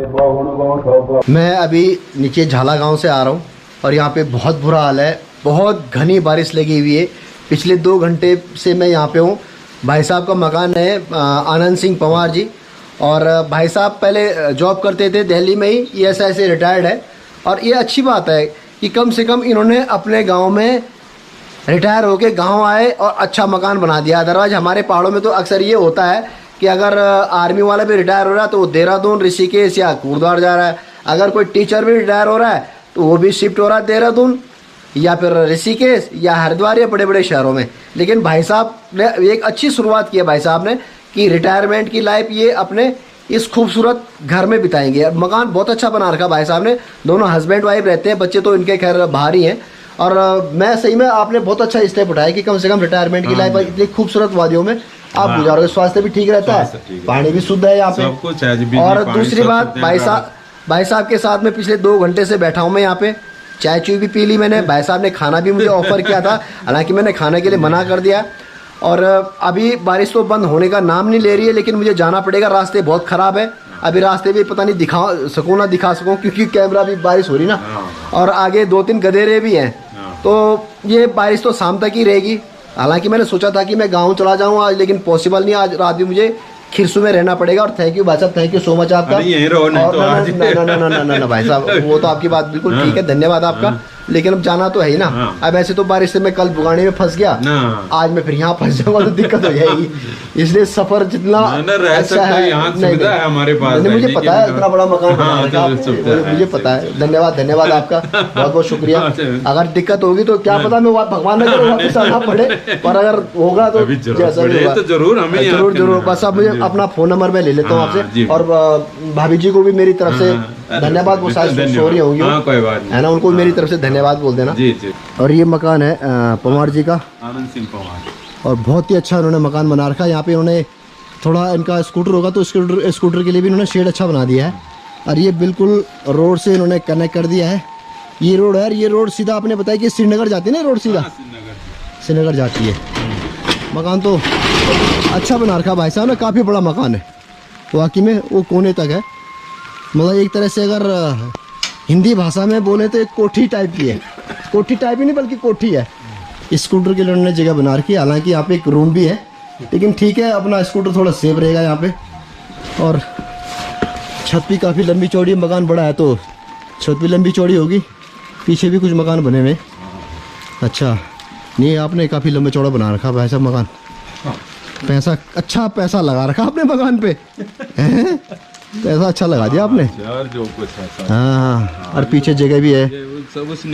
मैं अभी नीचे झाला गांव से आ रहा हूँ और यहाँ पे बहुत बुरा हाल है, बहुत घनी बारिश लगी हुई है। पिछले 2 घंटे से मैं यहाँ पे हूँ। भाई साहब का मकान है आनंद सिंह पवार जी, और भाई साहब पहले जॉब करते थे दिल्ली में ही, ESI से रिटायर्ड है। और ये अच्छी बात है कि कम से कम इन्होंने अपने गांव में रिटायर होके गांव आए और अच्छा मकान बना दिया। अदरवाइज हमारे पहाड़ों में तो अक्सर ये होता है कि अगर आर्मी वाला भी रिटायर हो रहा है तो वो देहरादून, ऋषिकेश या कुर्द्वार जा रहा है। अगर कोई टीचर भी रिटायर हो रहा है तो वो भी शिफ्ट हो रहा है देहरादून या फिर ऋषिकेश या हरिद्वार या बड़े बड़े शहरों में। लेकिन भाई साहब ने एक अच्छी शुरुआत की है भाई साहब ने कि रिटायरमेंट की लाइफ ये अपने इस खूबसूरत घर में बिताएंगे। मकान बहुत अच्छा बना रखा भाई साहब ने। दोनों हस्बैंड वाइफ रहते हैं, बच्चे तो इनके खैर बाहर ही हैं। और मैं सही में आपने बहुत अच्छा स्टेप उठाया कि कम से कम रिटायरमेंट की लाइफ इतनी खूबसूरत वादियों में आप गुजारोगे। स्वास्थ्य भी ठीक रहता है, पानी भी शुद्ध है यहाँ पे। और दूसरी बात, भाई साहब के साथ में पिछले 2 घंटे से बैठा हूँ मैं यहाँ पे। चाय चुई भी पी ली मैंने। भाई साहब ने खाना भी मुझे ऑफर किया था, हालांकि मैंने खाने के लिए मना कर दिया। और अभी बारिश तो बंद होने का नाम नहीं ले रही है, लेकिन मुझे जाना पड़ेगा। रास्ते बहुत ख़राब है, अभी रास्ते भी पता नहीं दिखा सकूँ ना दिखा सकूँ, क्योंकि कैमरा भी बारिश हो रही ना, और आगे 2-3 गधेरे भी हैं। तो ये बारिश तो शाम तक ही रहेगी। हालांकि मैंने सोचा था कि मैं गाँव चला जाऊँ आज, लेकिन पॉसिबल नहीं। आज रात भी मुझे खिरसू में रहना पड़ेगा। और थैंक यू भाई साहब, थैंक यू सो मच आपका। ना भाई साहब, वो तो आपकी बात बिल्कुल ठीक है, धन्यवाद आपका। लेकिन अब जाना तो है ही ना। अब ऐसे तो बारिश से मैं कल बुगानी में फंस गया, आज मैं फिर यहाँ फंस जाऊंगा तो दिक्कत हो जाएगी। इसलिए सफर जितना अच्छा है, हमारे पास मुझे पता है इतना बड़ा मकान, मुझे पता है। धन्यवाद आपका, बहुत बहुत शुक्रिया। अगर दिक्कत होगी तो क्या पता मैं भगवान न करे वापस आना पड़े, पर अगर होगा तो जैसा जरूर। बस अब मुझे अपना फ़ोन नंबर मैं ले लेता हूँ आपसे। और भाभी जी को भी मेरी तरफ से धन्यवाद। वो शायद सो रही होंगी, है ना, उनको मेरी तरफ से धन्यवाद बोल देना। जी जी। और ये मकान है पवार जी का, आनंद सिंह पवार। और बहुत ही अच्छा उन्होंने मकान बना रखा है। यहाँ पे उन्होंने थोड़ा इनका स्कूटर होगा तो स्कूटर के लिए भी इन्होंने शेड अच्छा बना दिया है। और ये बिल्कुल रोड से इन्होंने कनेक्ट कर दिया है। ये रोड है, ये रोड सीधा आपने बताया कि श्रीनगर जाती है ना, रोड सीधा श्रीनगर जाती है। मकान तो अच्छा बना रखा भाई साहब ने, काफ़ी बड़ा मकान है वाकई में। वो कोने तक है, मतलब एक तरह से अगर हिंदी भाषा में बोले तो एक कोठी टाइप की है। कोठी टाइप ही नहीं बल्कि कोठी है। स्कूटर के लिए उन्होंने जगह बना रखी है। हालांकि यहाँ पे एक रूम भी है, लेकिन ठीक है, अपना स्कूटर थोड़ा सेफ रहेगा यहाँ पे। और छत भी काफ़ी लंबी चौड़ी, मकान बड़ा है तो छत भी लंबी चौड़ी होगी। पीछे भी कुछ मकान बने हुए। अच्छा नहीं, आपने काफ़ी लंबा चौड़ा बना रखा भाई साहब मकान। पैसा लगा रखा आपने मकान पे, पैसा अच्छा लगा दिया आपने। हाँ, और पीछे जगह भी है।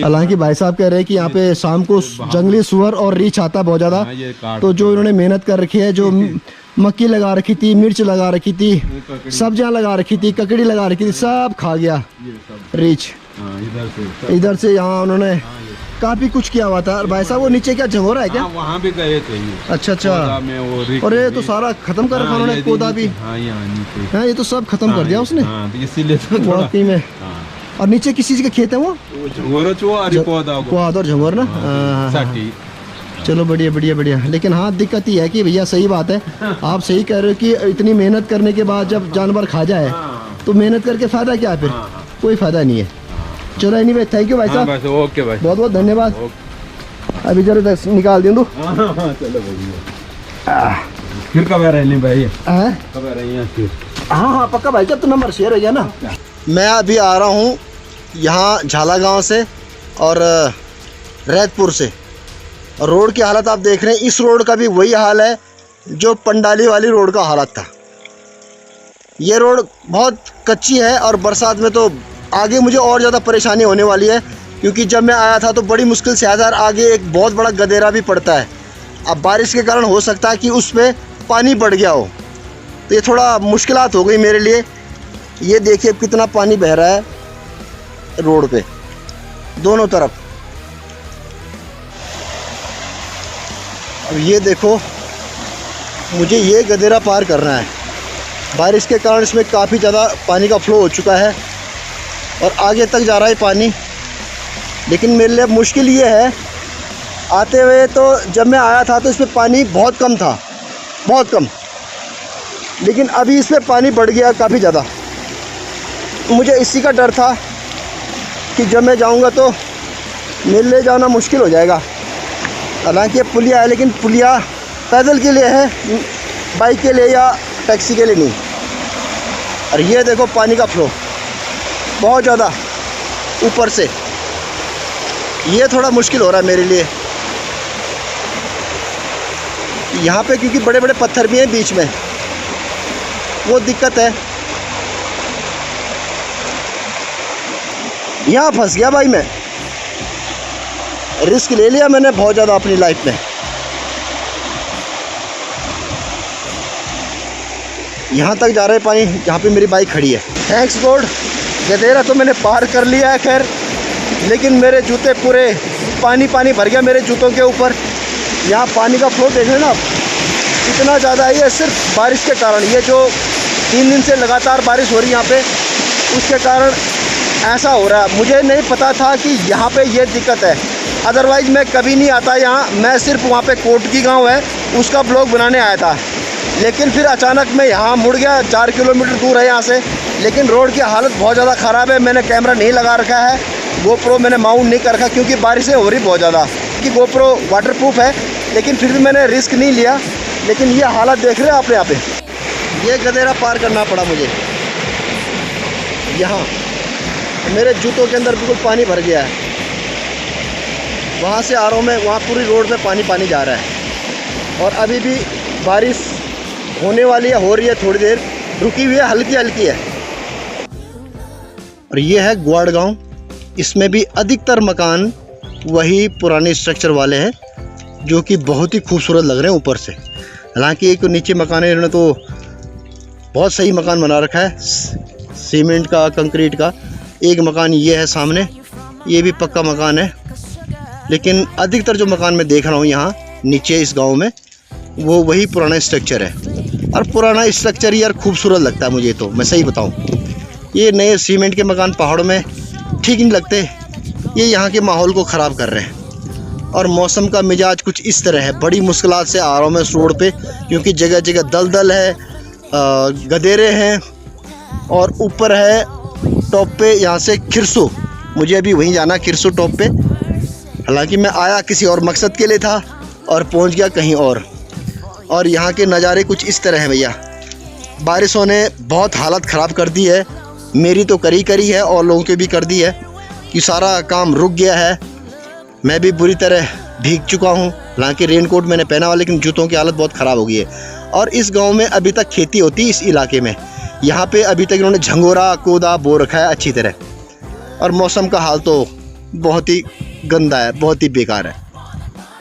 हालांकि भाई साहब कह रहे हैं कि यहाँ पे शाम को जंगली सुअर और रीछ आता है बहुत ज़्यादा। तो जो इन्होंने मेहनत कर रखी है, जो मक्की लगा रखी थी, मिर्च लगा रखी थी, सब्जियां लगा रखी थी, ककड़ी लगा रखी थी, सब खा गया रीछ। इधर से यहाँ उन्होंने काफी कुछ किया हुआ था। और भाई साहब वो नीचे क्या झंगोरा है क्या? वहाँ भी गए थे। अच्छा। और ये तो सारा खत्म कर रखा उन्होंने, पौधा भी। हाँ, ये तो सब खत्म कर दिया उसने, इसीलिए वाकई में। और नीचे किस चीज के खेत है वो? पौधा और झंगोर ना। चलो बढ़िया। लेकिन हाँ, दिक्कत ही है कि भैया सही बात है, आप सही कह रहे हो कि इतनी मेहनत करने के बाद जब जानवर खा जाए तो मेहनत करके फायदा क्या है? फिर कोई फायदा नहीं है। चलो एनीवे, थैंक यू भाई साहब। ओके भाई, बहुत बहुत धन्यवाद। अभी जरा निकाल दूँ। चलो फिर कब आ रहे हैं भाई? कब आ रहे हैं फिर? हाँ पक्का भाई, जब तो नंबर शेयर हो गया ना। मैं अभी आ रहा हूँ यहाँ झाला गांव से और रैतपुर से। रोड की हालत आप देख रहे हैं, इस रोड का भी वही हाल है जो पंडाली वाली रोड का हालत था। ये रोड बहुत कच्ची है और बरसात में तो आगे मुझे और ज़्यादा परेशानी होने वाली है, क्योंकि जब मैं आया था तो बड़ी मुश्किल से आया था। आगे एक बहुत बड़ा गदेरा भी पड़ता है। अब बारिश के कारण हो सकता है कि उस पर पानी बढ़ गया हो, तो ये थोड़ा मुश्किलात हो गई मेरे लिए। ये देखिए कितना पानी बह रहा है रोड पे दोनों तरफ। अब ये देखो, मुझे ये गदेरा पार करना है। बारिश के कारण इसमें काफ़ी ज़्यादा पानी का फ्लो हो चुका है और आगे तक जा रहा है पानी। लेकिन मेरे लिए मुश्किल ये है, आते हुए तो जब मैं आया था तो इसमें पानी बहुत कम था, बहुत कम, लेकिन अभी इसमें पानी बढ़ गया काफ़ी ज़्यादा। मुझे इसी का डर था कि जब मैं जाऊंगा तो मेरे लिए जाना मुश्किल हो जाएगा। हालांकि ये पुलिया है, लेकिन पुलिया पैदल के लिए है, बाइक के लिए या टैक्सी के लिए नहीं। और ये देखो पानी का फ्लो बहुत ज़्यादा ऊपर से, ये थोड़ा मुश्किल हो रहा है मेरे लिए यहाँ पे, क्योंकि बड़े बड़े पत्थर भी हैं बीच में, वो दिक्कत है। यहाँ फंस गया भाई, मैं रिस्क ले लिया मैंने बहुत ज़्यादा अपनी लाइफ में। यहाँ तक जा रहा है पानी जहाँ पे मेरी बाइक खड़ी है। थैंक्स गॉड, गदेरा तो मैंने पार कर लिया है खैर, लेकिन मेरे जूते पूरे पानी भर गया मेरे जूतों के ऊपर। यहाँ पानी का फ्लो देख रहे हैं ना आप, इतना ज़्यादा है। ये सिर्फ बारिश के कारण, ये जो 3 दिन से लगातार बारिश हो रही है यहाँ पे, उसके कारण ऐसा हो रहा है। मुझे नहीं पता था कि यहाँ पे ये दिक्कत है, अदरवाइज़ मैं कभी नहीं आता यहाँ। मैं सिर्फ वहाँ पे कोटकी गांव है उसका ब्लॉग बनाने आया था, लेकिन फिर अचानक मैं यहाँ मुड़ गया। 4 किलोमीटर दूर है यहाँ से, लेकिन रोड की हालत बहुत ज़्यादा ख़राब है। मैंने कैमरा नहीं लगा रखा है, गोप्रो मैंने माउंट नहीं कर रखा क्योंकि बारिशें हो रही बहुत ज़्यादा। कि गोप्रो वाटरप्रूफ है, लेकिन फिर भी मैंने रिस्क नहीं लिया। लेकिन ये हालत देख रहे हैं आप यहाँ पे, ये गदेरा पार करना पड़ा मुझे। यहाँ मेरे जूतों के अंदर बिल्कुल पानी भर गया है। वहाँ से आ रहा हूँ मैं, वहाँ पूरी रोड में पानी जा रहा है। और अभी भी बारिश होने वाली है, हो रही है, थोड़ी देर रुकी हुई है, हल्की हल्की है। और ये है ग्वाड़ गांव। इसमें भी अधिकतर मकान वही पुराने स्ट्रक्चर वाले हैं, जो कि बहुत ही खूबसूरत लग रहे हैं ऊपर से। हालांकि एक नीचे मकान है, इन्होंने तो बहुत सही मकान बना रखा है, सीमेंट का, कंक्रीट का। एक मकान ये है सामने, ये भी पक्का मकान है। लेकिन अधिकतर जो मकान मैं देख रहा हूँ यहाँ नीचे इस गांव में, वो वही पुराना स्ट्रक्चर है। और पुराना स्ट्रक्चर यार खूबसूरत लगता है मुझे, तो मैं सही बताऊँ, ये नए सीमेंट के मकान पहाड़ों में ठीक नहीं लगते। ये यहाँ के माहौल को ख़राब कर रहे हैं। और मौसम का मिजाज कुछ इस तरह है। बड़ी मुश्किलात से आ रहा हूँ मैं इस रोड पे, क्योंकि जगह जगह दलदल है, गदेरे हैं, और ऊपर है टॉप पे यहाँ से खिरसू। मुझे अभी वहीं जाना, खिरसू टॉप पे। हालांकि मैं आया किसी और मकसद के लिए था और पहुँच गया कहीं और यहाँ के नज़ारे कुछ इस तरह हैं भैया। बारिशों ने बहुत हालत ख़राब कर दी है, मेरी तो करी है और लोगों की भी कर दी है, कि सारा काम रुक गया है। मैं भी बुरी तरह भीग चुका हूँ। हालांकि रेनकोट मैंने पहना हुआ, लेकिन जूतों की हालत बहुत ख़राब हो गई है। और इस गांव में अभी तक खेती होती है, इस इलाके में। यहाँ पे अभी तक इन्होंने झंगोरा कोदा बो रखा है अच्छी तरह। और मौसम का हाल तो बहुत ही गंदा है, बहुत ही बेकार है।